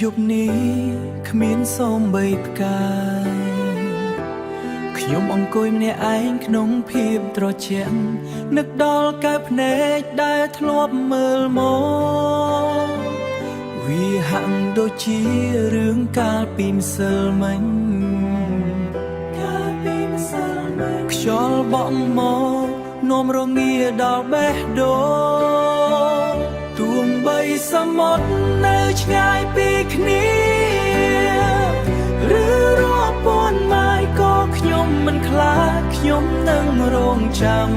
យប់នេះគ្មានសូម្បីផ្កាយខ្ញុំអង្គុយម្នាក់ឯងក្នុងភាពត្រជាក់នឹកដល់កែវភ្នែកដែលធ្លាប់មើលមកវាហាក់ដូចជារឿងកាលពីម្សិលមិញខ្យល់បក់មកនាំរងាដល់បេះដូងទួងបីសមុទ្រនៅឆ្ងាយពីគ្នាឬរាប់ពាន់ម៉ាយក៏ខ្ញុំមិនខ្លាចខ្ញុំនឹងរងចាំ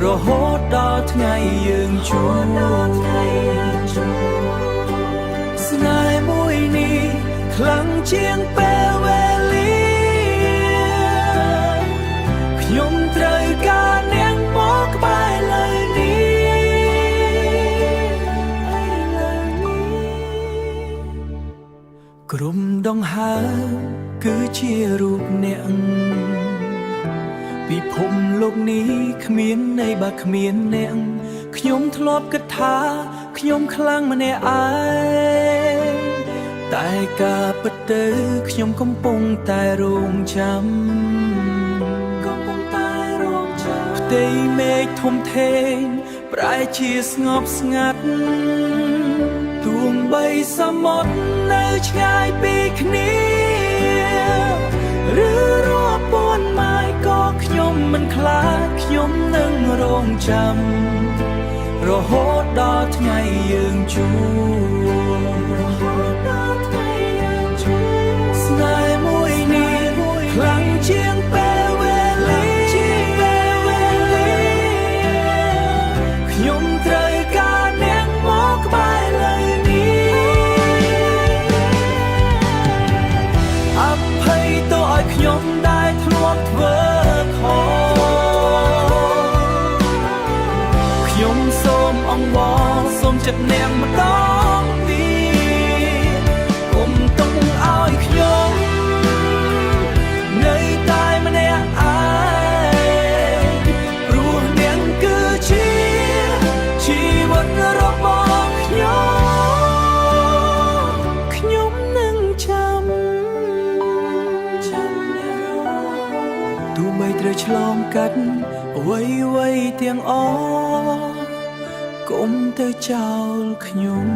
រហូតដល់ថ្ងៃយើងជួបស្នេហ៍មួយនេះខ្លាំងជាងពេលវេលាខ្ញុំត្រូវការនាងមកក្បែរលើក្រុមដងហើគឺជារូបអ្នកពិភពលោកនេះគ្មានន័យបើគ្មានអ្នកខ្ញុំធ្លាប់គិតថាខ្ញុំខ្លាំងម្នាក់ឯងតែការពិតទៅខ្ញុំកំពុងតែរងចាំផ្ទៃមេឃធំធេងប្រែជាស្ងប់ស្ងាត់ទួងបីសមុទ្រនៅឆ្ងាយពីគ្នាឬរាប់ពាន់ម៉ាយក៏ខ្ញុំមិនខ្លាចខ្ញុំនឹងរងចាំរហូតដល់ថ្ងៃយើងជួបស្នេហ៍មួយនេះខ្លាំងជាងពេលវេលាខ្ញុំត្រូវការនាងមកក្បែរលើខ្ញុំដែលធ្លាប់ធ្វើខុសខ្ញុំសូមអង្វរសូមចិត្តនាងម្ដងទៀតកុំទុកឲ្យខ្ញុំនៅតែម្នាក់ឯងព្រោះនាងគឺជាជីវិតរបស់ខ្ញុំនឹងចាំទោះបីត្រូវឆ្លងកាត់អ្វីៗទាំងអស់កុំទៅចោលខ្ញុំ